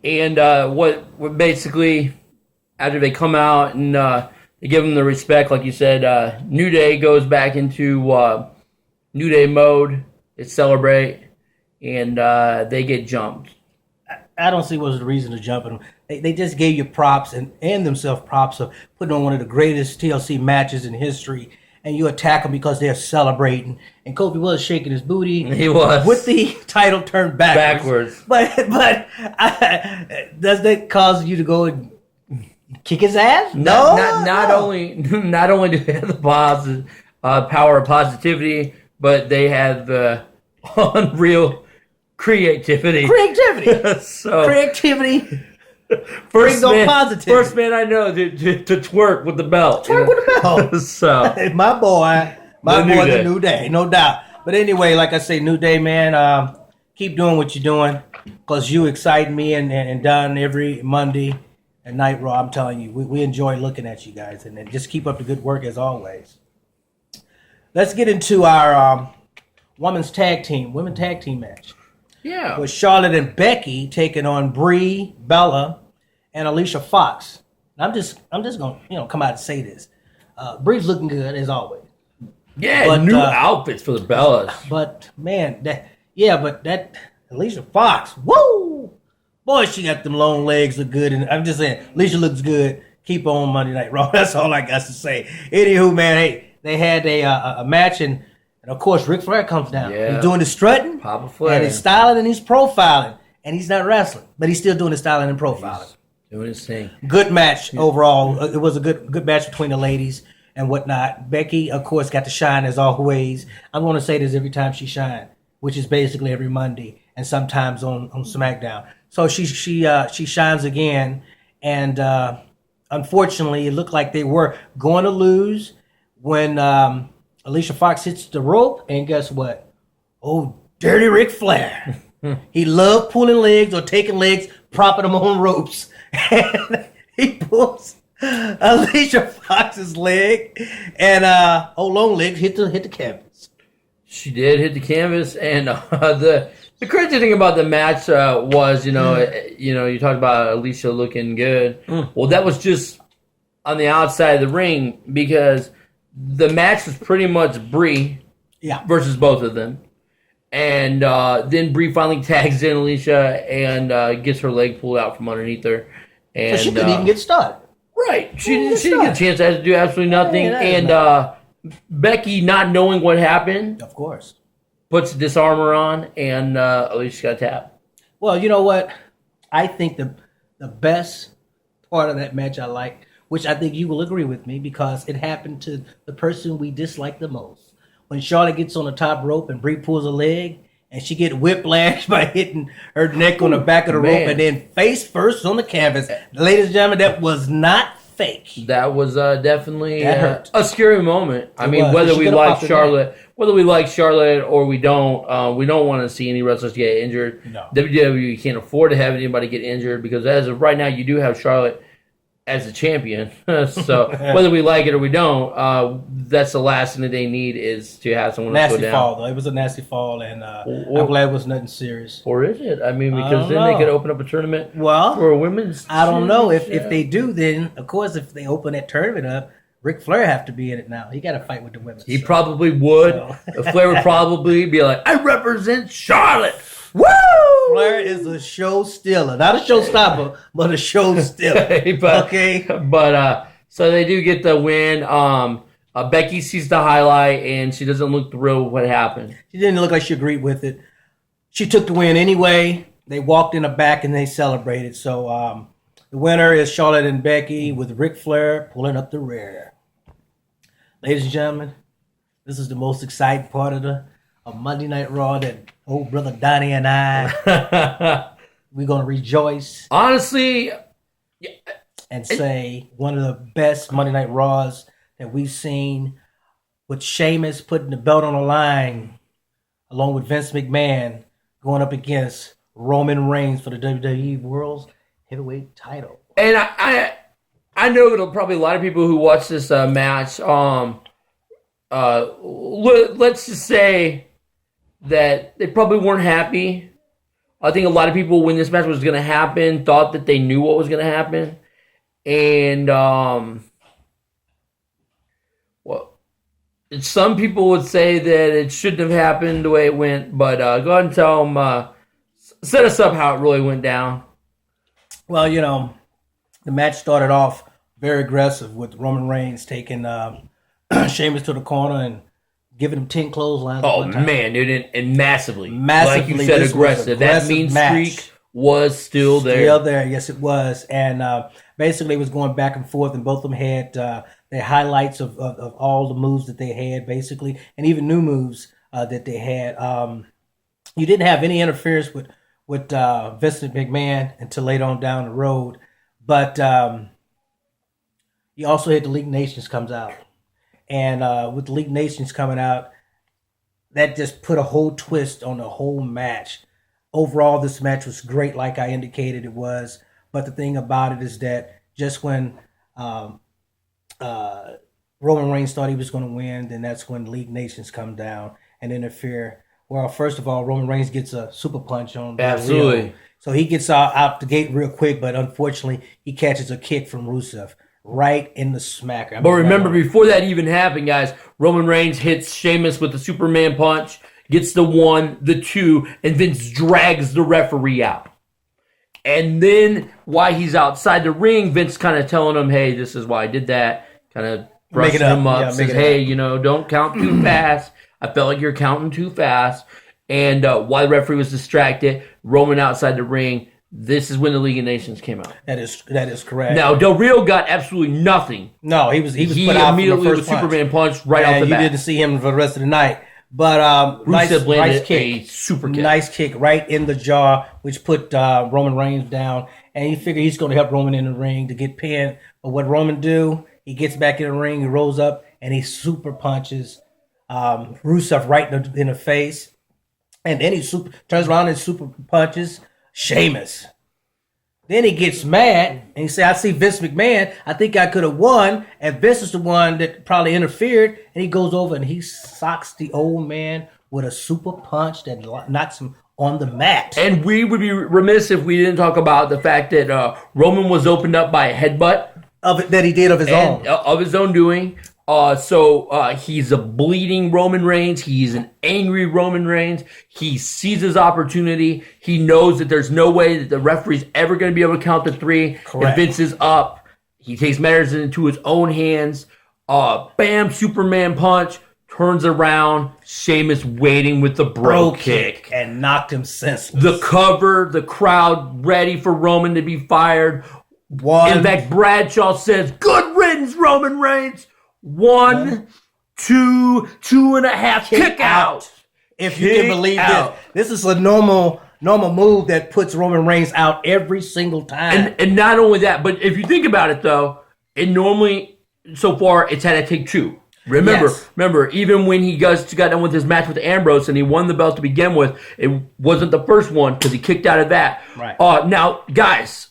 And what basically, after they come out and they give them the respect, like you said, New Day goes back into New Day mode. They celebrate, and they get jumped. I don't see what's the reason to jump at them. They just gave you props and themselves props of putting on one of the greatest TLC matches in history, and you attack them because they're celebrating. And Kofi was shaking his booty. He was. With the title turned backwards. But does that cause you to go and kick his ass? No. Not only do they have the power of positivity, but they have the unreal creativity. Creativity. First man I know to twerk with the belt. Twerk with the belt. So my boy, the New Day, no doubt. But anyway, like I say, New Day, man, keep doing what you're doing, because you excite me and Don every Monday and Night Raw. I'm telling you, we enjoy looking at you guys, and just keep up the good work as always. Let's get into our women's tag team match. Yeah. With Charlotte and Becky taking on Brie, Bella, and Alicia Fox. And I'm just gonna come out and say this. Brie's looking good as always. Yeah, but, new outfits for the Bellas. But man, that Alicia Fox, woo! Boy, she got them long legs, look good. And I'm just saying, Alicia looks good. Keep on Monday Night Raw. That's all I got to say. Anywho, man, hey, they had a match, and of course, Ric Flair comes down. Yeah. He's doing the strutting, Papa Flair. and he's styling and he's profiling. And he's not wrestling, but he's still doing the styling and profiling. He's doing his thing. Good match overall. It was a good match between the ladies and whatnot. Becky, of course, got to shine as always. I'm going to say this every time she shines, which is basically every Monday and sometimes on SmackDown. So she shines again, and unfortunately, it looked like they were going to lose when Alicia Fox hits the rope, and guess what? Oh, dirty Ric Flair. He loved pulling legs or taking legs, propping them on ropes. And he pulls Alicia Fox's leg, and long leg hit the canvas. She did hit the canvas, and the crazy thing about the match was, you talked about Alicia looking good. Well, that was just on the outside of the ring, because the match was pretty much Brie versus both of them. And then Brie finally tags in Alicia and gets her leg pulled out from underneath her. And, so she couldn't even get started. Right. She didn't get a chance to do absolutely nothing. And Becky, not knowing what happened, of course, puts the disarmor on, and Alicia got tapped. Well, you know what? I think the best part of that match I like, which I think you will agree with me, because it happened to the person we dislike the most. When Charlotte gets on the top rope and Brie pulls a leg, and she get whiplash by hitting her neck on the back of the rope, and then face first on the canvas. Ladies and gentlemen, that was not fake. That was definitely a scary moment. I mean, whether we like Charlotte or we don't want to see any wrestlers get injured. No. WWE can't afford to have anybody get injured, because as of right now, you do have Charlotte as a champion. So whether we like it or we don't, that's the last thing that they need, is to have someone else go down. Nasty fall, though. It was a nasty fall, and I'm glad it was nothing serious. Or is it? I mean, because then they could open up a tournament for a women's. I don't know. If they do, then, of course, if they open that tournament up, Ric Flair have to be in it now. He got to fight with the women. He probably would. Flair would probably be like, I represent Charlotte. Woo! Flair is a show stealer. Not a showstopper, but a show stealer. But so they do get the win. Becky sees the highlight, and she doesn't look thrilled with what happened. She didn't look like she agreed with it. She took the win anyway. They walked in the back, and they celebrated. So the winner is Charlotte and Becky, with Ric Flair pulling up the rear. Ladies and gentlemen, this is the most exciting part of Monday Night Raw that old brother Donnie and I, we're going to rejoice. Honestly. And say one of the best Monday Night Raws that we've seen, with Sheamus putting the belt on the line, along with Vince McMahon going up against Roman Reigns for the WWE World's Heavyweight title. And I know that probably a lot of people who watch this match, let's just say that they probably weren't happy I think a lot of people, when this match was going to happen, thought that they knew what was going to happen. And, well, some people would say that it shouldn't have happened the way it went. But go ahead and tell them, set us up how it really went down. Well, the match started off very aggressive with Roman Reigns taking Sheamus to the corner and giving him 10 clotheslines. Oh, man, dude, and massively. Like you Massively, said, this was aggressive. That aggressive mean match. streak was still there. Still there, yes, it was. And basically, it was going back and forth, and both of them had their highlights of all the moves that they had, basically, and even new moves that they had. You didn't have any interference with Vincent McMahon until later on down the road, but you also had the League of Nations comes out. And with the League of Nations coming out, that just put a whole twist on the whole match. Overall, this match was great, like I indicated it was. But the thing about it is that just when Roman Reigns thought he was going to win, then that's when the League of Nations come down and interfere. Well, first of all, Roman Reigns gets a super punch on Absolutely. Rio. So he gets out the gate real quick, but unfortunately, he catches a kick from Rusev. Right in the smacker. But remember, before that even happened, guys, Roman Reigns hits Sheamus with the Superman punch, gets the 1, the 2, and Vince drags the referee out. And then, while he's outside the ring, Vince kind of telling him, hey, this is why I did that. Kind of brushing him up. Says, hey, don't count too fast. I felt like you're counting too fast. And while the referee was distracted, Roman outside the ring, this is when the League of Nations came out. That is correct. Now, Del Rio got absolutely nothing. No, he was put out immediately from the was first punch. Superman punch right off the bat. You didn't see him for the rest of the night. But Rusev landed nice kick. a super kick. Nice kick right in the jaw, which put Roman Reigns down. And he figured he's going to help Roman in the ring to get pinned. But what Roman do, he gets back in the ring, he rolls up, and he super punches Rusev right in the face. And then he turns around and super punches Sheamus. Then he gets mad and he says, I see Vince McMahon. I think I could have won. And Vince is the one that probably interfered. And he goes over and he socks the old man with a super punch that knocks him on the mat. And we would be remiss if we didn't talk about the fact that Roman was opened up by a headbutt. That he did of his own. Of his own doing. So he's a bleeding Roman Reigns. He's an angry Roman Reigns. He sees his opportunity. He knows that there's no way that the referee's ever going to be able to count to 3. Correct. If Vince is up, he takes matters into his own hands. Bam, Superman punch. Turns around. Sheamus waiting with the bro kick. And knocked him senseless. The cover, the crowd ready for Roman to be fired. In fact, Bradshaw says, good riddance, Roman Reigns. 1, 2, 2.5, kick out. If you can believe this is a normal move that puts Roman Reigns out every single time. And not only that, but if you think about it, though, it normally, so far, it's had to take 2. Remember, even when he got done with his match with Ambrose and he won the belt to begin with, it wasn't the first one because he kicked out of that. Right. Now, guys,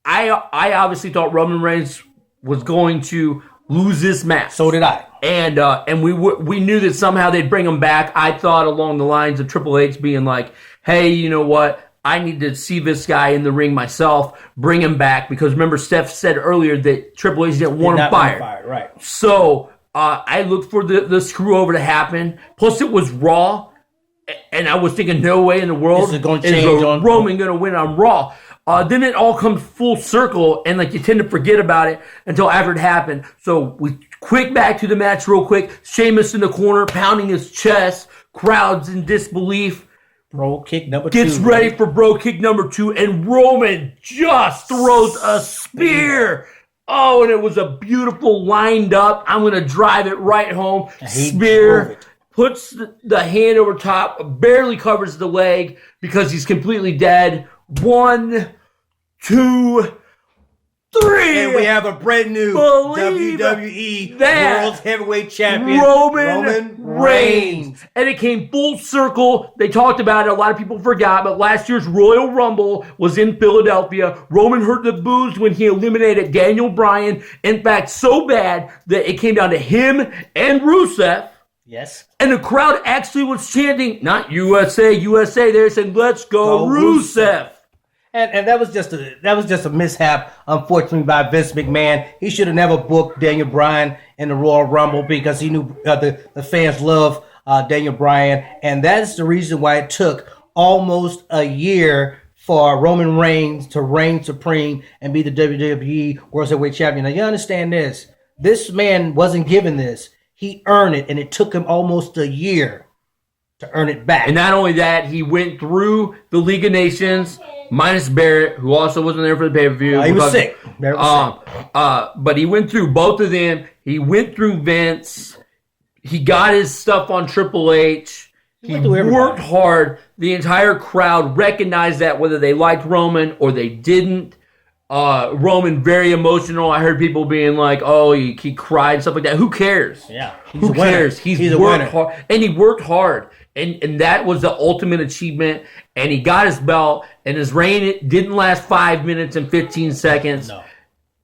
I obviously thought Roman Reigns was going to lose this match. So did I. And we knew that somehow they'd bring him back. I thought along the lines of Triple H being like, hey, you know what? I need to see this guy in the ring myself, bring him back. Because remember, Steph said earlier that Triple H didn't want him fired. Right. So I looked for the screw over to happen. Plus, it was Raw. And I was thinking, no way in the world is Roman going to win on Raw. Then it all comes full circle, and you tend to forget about it until after it happened. So we quick back to the match real quick. Sheamus in the corner, pounding his chest. Crowds in disbelief. Bro kick number 2. Gets ready for bro kick number 2, and Roman just throws a spear. Oh, and it was a beautiful lined up. I'm going to drive it right home. Spear. Puts the hand over top, barely covers the leg because he's completely dead. 1, 2, 3. And we have a brand new WWE World Heavyweight Champion, Roman Reigns. And it came full circle. They talked about it. A lot of people forgot, but last year's Royal Rumble was in Philadelphia. Roman heard the boos when he eliminated Daniel Bryan. In fact, so bad that it came down to him and Rusev. Yes. And the crowd actually was chanting, not USA, USA. They said, let's go, Rusev. And that was just a mishap, unfortunately, by Vince McMahon. He should have never booked Daniel Bryan in the Royal Rumble because he knew the fans love Daniel Bryan, and that's the reason why it took almost a year for Roman Reigns to reign supreme and be the WWE World Heavyweight Champion. Now you understand this: this man wasn't given this; he earned it, and it took him almost a year to earn it back. And not only that, he went through the League of Nations. Minus Barrett, who also wasn't there for the pay-per-view. He was sick. Barrett was sick. But he went through both of them. He went through Vince. He got his stuff on Triple H. He worked hard. The entire crowd recognized that, whether they liked Roman or they didn't. Roman, very emotional. I heard people being like, oh, he cried, stuff like that. Who cares? Yeah. Who cares? He's worked hard. And he worked hard. And that was the ultimate achievement. And he got his belt. And his reign didn't last 5 minutes and 15 seconds. No.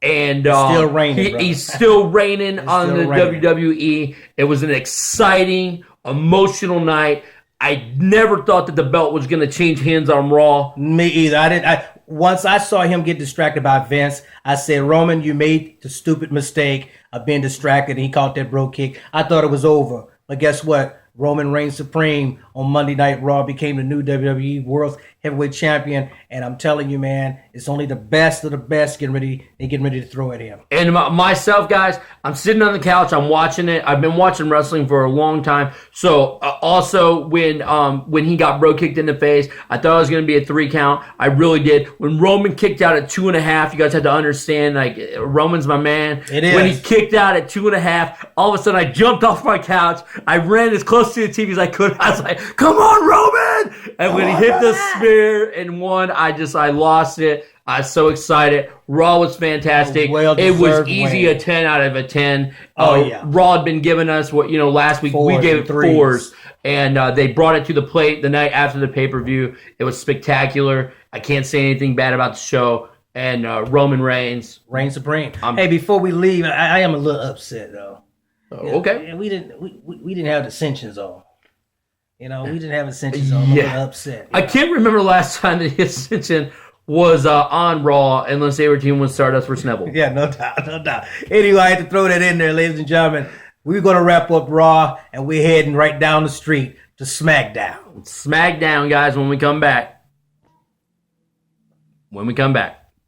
And still reigning, he's still reigning on the WWE. It was an exciting, emotional night. I never thought that the belt was going to change hands on Raw. Me either. Once I saw him get distracted by Vince, I said, Roman, you made the stupid mistake of being distracted. And he caught that bro kick. I thought it was over. But guess what? Roman reigns supreme on Monday Night Raw, became the new WWE World Heavyweight Champion, and I'm telling you, man, it's only the best of the best getting ready to throw at him. And myself, guys, I'm sitting on the couch, I'm watching it. I've been watching wrestling for a long time. So also when he got bro kicked in the face, I thought it was going to be a 3 count. I really did. When Roman kicked out at 2.5, you guys had to understand, like, Roman's my man. It is. When he kicked out at 2.5, all of a sudden I jumped off my couch. I ran as close to the TV as I could. I was like, come on, Roman! And when he hit the spear and won, I lost it. I was so excited. Raw was fantastic. It was easy a 10 out of a 10. Yeah. Raw had been giving us last week we gave it 4s, and they brought it to the plate the night after the pay-per-view. It was spectacular. I can't say anything bad about the show. And Roman Reigns reigns supreme. Hey, before we leave, I am a little upset though. Okay. We didn't have dissensions on. We didn't have ascensions on. I'm a little upset. I can't remember the last time the ascension was on Raw unless they were teaming with Stardust versus Neville. Yeah, no doubt. Anyway, I had to throw that in there, ladies and gentlemen. We're going to wrap up Raw, and we're heading right down the street to SmackDown. SmackDown, guys, when we come back.